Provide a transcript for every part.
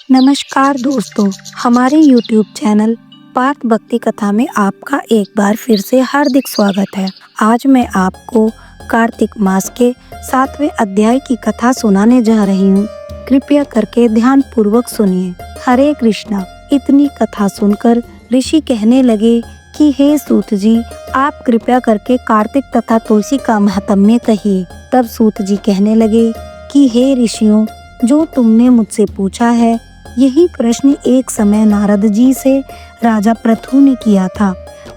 नमस्कार दोस्तों, हमारे YouTube चैनल पार्थ भक्ति कथा में आपका एक बार फिर से हार्दिक स्वागत है। आज मैं आपको कार्तिक मास के 7वें अध्याय की कथा सुनाने जा रही हूँ। कृपया करके ध्यान पूर्वक सुनिए। हरे कृष्णा। इतनी कथा सुनकर ऋषि कहने लगे कि हे सूत जी, आप कृपया करके कार्तिक तथा तुलसी का महात्म्य कहिए। तब सूत जी कहने लगे कि हे ऋषियों, जो तुमने मुझसे पूछा है, यही प्रश्न एक समय नारद जी से राजा पृथु ने किया था,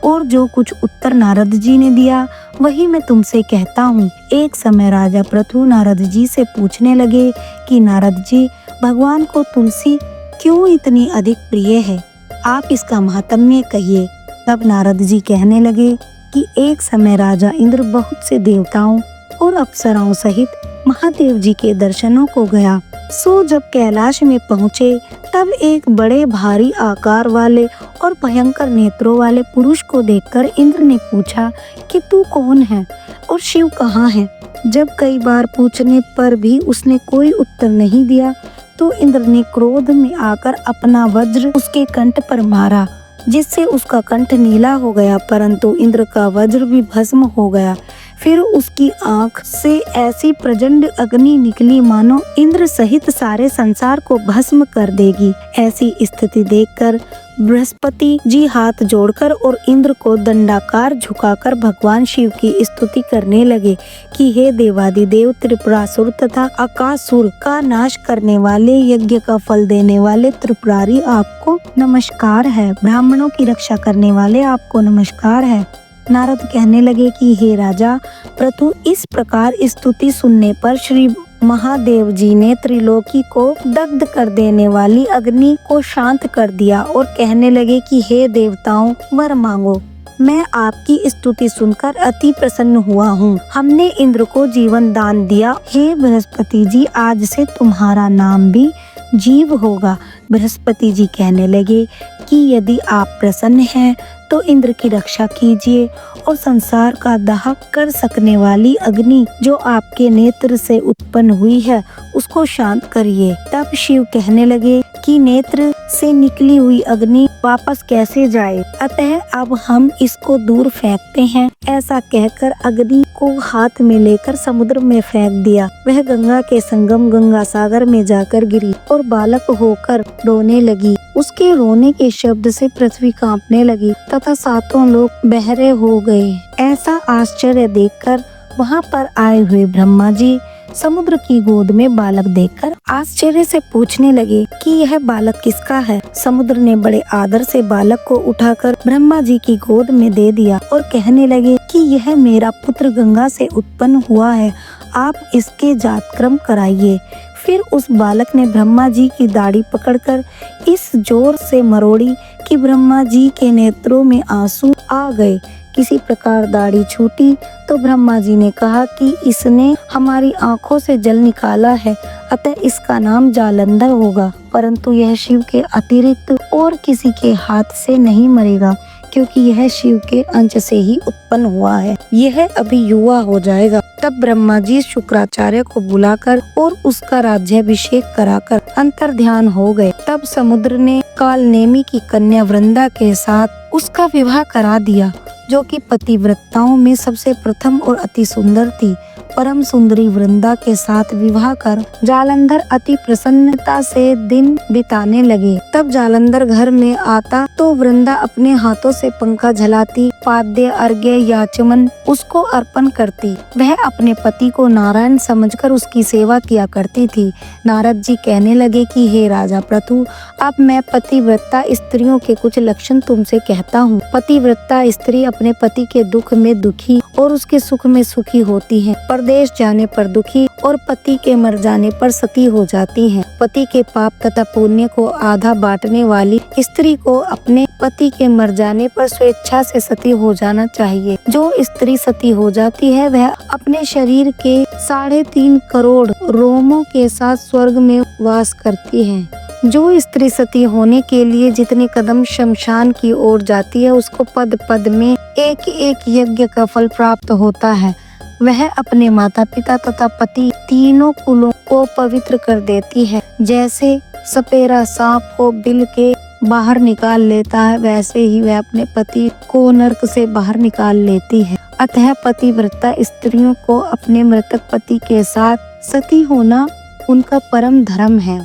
और जो कुछ उत्तर नारद जी ने दिया वही मैं तुमसे कहता हूँ। एक समय राजा पृथु नारद जी से पूछने लगे कि नारद जी, भगवान को तुलसी क्यों इतनी अधिक प्रिय है, आप इसका महात्म्य कहिए। तब नारद जी कहने लगे कि एक समय राजा इंद्र बहुत से देवताओं और अप्सराओं सहित महादेव जी के दर्शनों को गया। सो जब कैलाश में पहुँचे तब एक बड़े भारी आकार वाले और भयंकर नेत्रों वाले पुरुष को देखकर इंद्र ने पूछा कि तू कौन है और शिव कहाँ है। जब कई बार पूछने पर भी उसने कोई उत्तर नहीं दिया तो इंद्र ने क्रोध में आकर अपना वज्र उसके कंठ पर मारा, जिससे उसका कंठ नीला हो गया, परंतु इंद्र का वज्र भी भस्म हो गया। फिर उसकी आंख से ऐसी प्रचंड अग्नि निकली मानो इंद्र सहित सारे संसार को भस्म कर देगी। ऐसी स्थिति देखकर बृहस्पति जी हाथ जोड़कर और इंद्र को दंडाकार झुकाकर भगवान शिव की स्तुति करने लगे कि हे देवादिदेव, त्रिपुरासुर तथा अकासुर का नाश करने वाले, यज्ञ का फल देने वाले त्रिपुरारी, आपको नमस्कार है। ब्राह्मणों की रक्षा करने वाले, आपको नमस्कार है। नारद कहने लगे कि हे राजा पृथु, इस प्रकार स्तुति सुनने पर श्री महादेव जी ने त्रिलोकी को दग्ध कर देने वाली अग्नि को शांत कर दिया और कहने लगे कि हे देवताओं, वर मांगो। मैं आपकी स्तुति सुनकर अति प्रसन्न हुआ हूँ। हमने इंद्र को जीवन दान दिया। हे बृहस्पति जी, आज से तुम्हारा नाम भी जीव होगा। बृहस्पति जी कहने लगे कि यदि आप प्रसन्न हैं तो इंद्र की रक्षा कीजिए और संसार का दाह कर सकने वाली अग्नि जो आपके नेत्र से उत्पन्न हुई है उसको शांत करिए। तब शिव कहने लगे कि नेत्र से निकली हुई अग्नि वापस कैसे जाए, अतः अब हम इसको दूर फेंकते हैं। ऐसा कहकर अग्नि को हाथ में लेकर समुद्र में फेंक दिया। वह गंगा के संगम गंगा सागर में जाकर गिरी और बालक होकर रोने लगी। उसके रोने के शब्द से पृथ्वी कांपने लगी तथा सातों लोग बहरे हो गए। ऐसा आश्चर्य देखकर वहां पर आए हुए ब्रह्मा जी समुद्र की गोद में बालक देखकर आश्चर्य से पूछने लगे कि यह बालक किसका है। समुद्र ने बड़े आदर से बालक को उठाकर ब्रह्मा जी की गोद में दे दिया और कहने लगे कि यह मेरा पुत्र गंगा से उत्पन्न हुआ है, आप इसके जातक्रम कराइए। फिर उस बालक ने ब्रह्मा जी की दाढ़ी पकड़कर इस जोर से मरोड़ी कि ब्रह्मा जी के नेत्रों में आंसू आ गए। किसी प्रकार दाढ़ी छूटी तो ब्रह्मा जी ने कहा कि इसने हमारी आंखों से जल निकाला है, अतः इसका नाम जालंधर होगा, परंतु यह शिव के अतिरिक्त और किसी के हाथ से नहीं मरेगा, क्योंकि यह शिव के अंश से ही उत्पन्न हुआ है। यह अभी युवा हो जाएगा। तब ब्रह्मा जी शुक्राचार्य को बुलाकर और उसका राज्याभिषेक कराकर अंतर ध्यान हो गए। तब समुद्र ने कालनेमी की कन्या वृंदा के साथ उसका विवाह करा दिया, जो कि पतिव्रताओं में सबसे प्रथम और अति सुंदर थी। परम सुंदरी वृंदा के साथ विवाह कर जालंधर अति प्रसन्नता से दिन बिताने लगे। तब जालंधर घर में आता तो वृंदा अपने हाथों से पंखा झलाती, पाद्य अर्घ्य याचमन उसको अर्पण करती। वह अपने पति को नारायण समझकर उसकी सेवा किया करती थी। नारद जी कहने लगे कि हे राजा पृथु, अब मैं पतिव्रता स्त्रियों के कुछ लक्षण तुमसे कहता हूँ। पतिव्रता स्त्री अपने पति के दुख में दुखी और उसके सुख में सुखी होती है। परदेश जाने पर दुखी और पति के मर जाने पर सती हो जाती हैं। पति के पाप तथा पुण्य को आधा बांटने वाली स्त्री को अपने पति के मर जाने पर स्वेच्छा से सती हो जाना चाहिए। जो स्त्री सती हो जाती है वह अपने शरीर के 3.5 करोड़ रोमों के साथ स्वर्ग में वास करती है। जो स्त्री सती होने के लिए जितने कदम शमशान की ओर जाती है उसको पद पद में एक एक यज्ञ का फल प्राप्त होता है। वह अपने माता पिता तथा पति तीनों कुलों को पवित्र कर देती है। जैसे सपेरा सांप को बिल के बाहर निकाल लेता है, वैसे ही वह अपने पति को नरक से बाहर निकाल लेती है। अतः पतिव्रता स्त्रियों को अपने मृतक पति के साथ सती होना उनका परम धर्म है।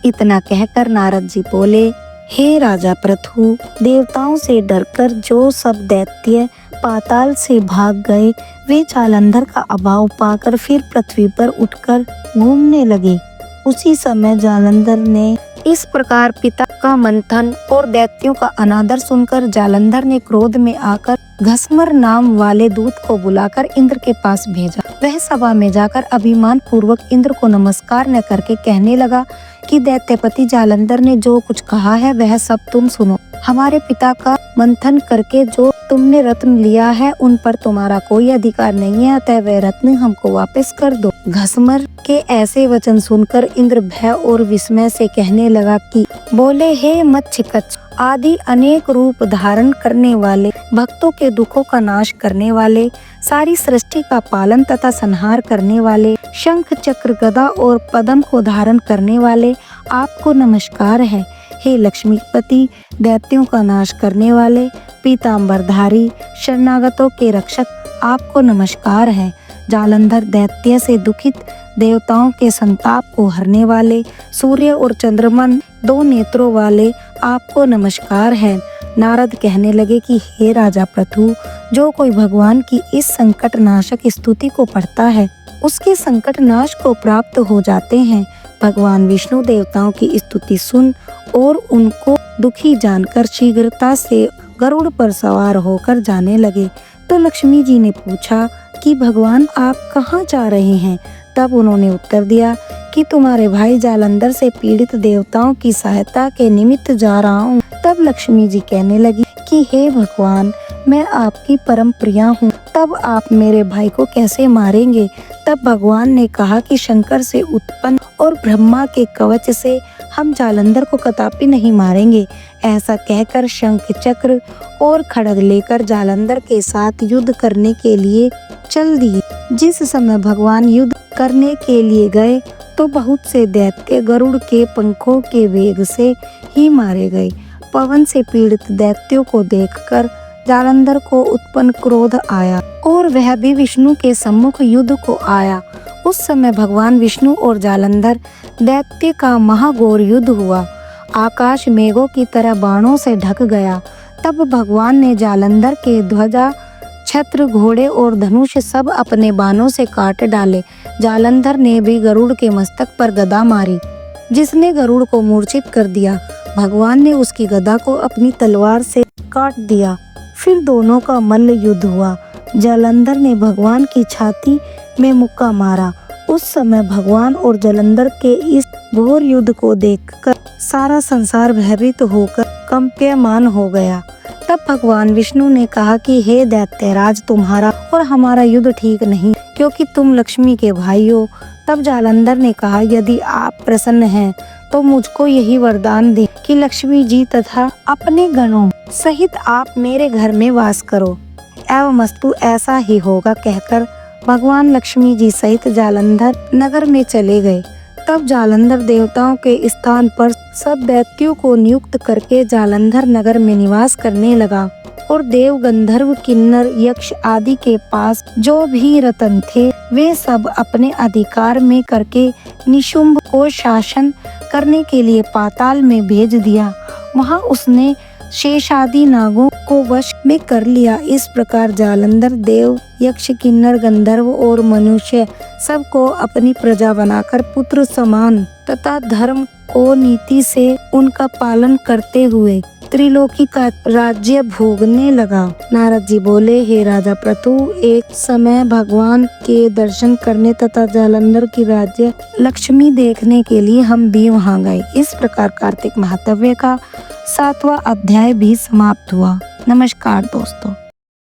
इतना कहकर नारद जी बोले, हे राजा पृथु, देवताओं से डरकर जो सब दैत्य पाताल से भाग गए, वे जालंधर का अभाव पाकर फिर पृथ्वी पर उठकर घूमने लगे। उसी समय जालंधर ने इस प्रकार पिता का मंथन और दैत्यों का अनादर सुनकर जालंधर ने क्रोध में आकर घसमर नाम वाले दूत को बुलाकर इंद्र के पास भेजा। वह सभा में जाकर अभिमान पूर्वक इंद्र को नमस्कार न करके कहने लगा कि दैत्यपति जालंधर ने जो कुछ कहा है वह सब तुम सुनो। हमारे पिता का मंथन करके जो तुमने रत्न लिया है उन पर तुम्हारा कोई अधिकार नहीं है, अतः वह रत्न हमको वापस कर दो। घसमर के ऐसे वचन सुनकर इंद्र भय और विस्मय से कहने लगा कि बोले, हे मत्स्यकच्छ आदि अनेक रूप धारण करने वाले, भक्तों के दुखों का नाश करने वाले, सारी सृष्टि का पालन तथा संहार करने वाले, शंख चक्र गदा और पद्म को धारण करने वाले, आपको नमस्कार है। हे लक्ष्मीपति, दैत्यों का नाश करने वाले, पीतांबरधारी, शरणागतों के रक्षक, आपको नमस्कार है। जालंधर दैत्य से दुखित देवताओं के संताप को हरने वाले, सूर्य और चंद्रमा दो नेत्रों वाले, आपको नमस्कार है। नारद कहने लगे कि हे राजा पृथु, जो कोई भगवान की इस संकट नाशक स्तुति को पढ़ता है उसके संकट नाश को प्राप्त हो जाते हैं। भगवान विष्णु देवताओं की स्तुति सुन और उनको दुखी जानकर शीघ्रता से गरुड़ पर सवार होकर जाने लगे। तो लक्ष्मी जी ने पूछा कि भगवान आप कहाँ जा रहे हैं? तब उन्होंने उत्तर दिया कि तुम्हारे भाई जालंधर से पीड़ित देवताओं की सहायता के निमित्त जा रहा हूँ। तब लक्ष्मी जी कहने लगी कि हे भगवान, मैं आपकी परम प्रिया हूँ, तब आप मेरे भाई को कैसे मारेंगे? तब भगवान ने कहा कि शंकर से उत्पन्न और ब्रह्मा के कवच से हम जालंधर को कदापि नहीं मारेंगे। ऐसा कहकर शंख चक्र और खड्ग लेकर जालंधर के साथ युद्ध करने के लिए चल दिए। जिस समय भगवान युद्ध करने के लिए गए तो बहुत से दैत्य गरुड़ के पंखों के वेग से ही मारे गए। पवन से पीड़ित दैत्यों को देखकर जालंधर को उत्पन्न क्रोध आया और वह भी विष्णु के सम्मुख युद्ध को आया। उस समय भगवान विष्णु और जालंधर दैत्य का महाघोर युद्ध हुआ। आकाश मेघों की तरह बाणों से ढक गया। तब भगवान ने जालंधर के ध्वजा, छत्र, घोड़े और धनुष सब अपने बाणों से काट डाले। जालंधर ने भी गरुड़ के मस्तक पर गदा मारी, जिसने गरुड़ को मूर्छित कर दिया। भगवान ने उसकी गदा को अपनी तलवार से काट दिया। फिर दोनों का मल्ल युद्ध हुआ। जालंधर ने भगवान की छाती में मुक्का मारा। उस समय भगवान और जालंधर के इस घोर युद्ध को देखकर सारा संसार भयभीत होकर कंप्यमान हो गया। तब भगवान विष्णु ने कहा कि हे दैत्यराज, तुम्हारा और हमारा युद्ध ठीक नहीं, क्योंकि तुम लक्ष्मी के भाई हो। तब जालंधर ने कहा, यदि आप प्रसन्न हैं तो मुझको यही वरदान दे कि लक्ष्मी जी तथा अपने गणों सहित आप मेरे घर में वास करो। एवमस्तु ऐसा ही होगा कहकर भगवान लक्ष्मी जी सहित जालंधर नगर में चले गए। तब जालंधर देवताओं के स्थान पर सब दैत्यों को नियुक्त करके जालंधर नगर में निवास करने लगा और देव, गंधर्व, किन्नर, यक्ष आदि के पास जो भी रत्न थे वे सब अपने अधिकार में करके निशुंभ को शासन करने के लिए पाताल में भेज दिया। वहां उसने शेषादि नागों को वश में कर लिया। इस प्रकार जालंधर देव, यक्ष, किन्नर, गंधर्व और मनुष्य सबको अपनी प्रजा बनाकर पुत्र समान तथा धर्म को नीति से उनका पालन करते हुए त्रिलोकी का राज्य भोगने लगा। नारद जी बोले, हे राजा पृथु, एक समय भगवान के दर्शन करने तथा जालंधर की राज्य लक्ष्मी देखने के लिए हम भी वहां गए। इस प्रकार कार्तिक महात्म्य का 7वां अध्याय भी समाप्त हुआ। नमस्कार दोस्तों।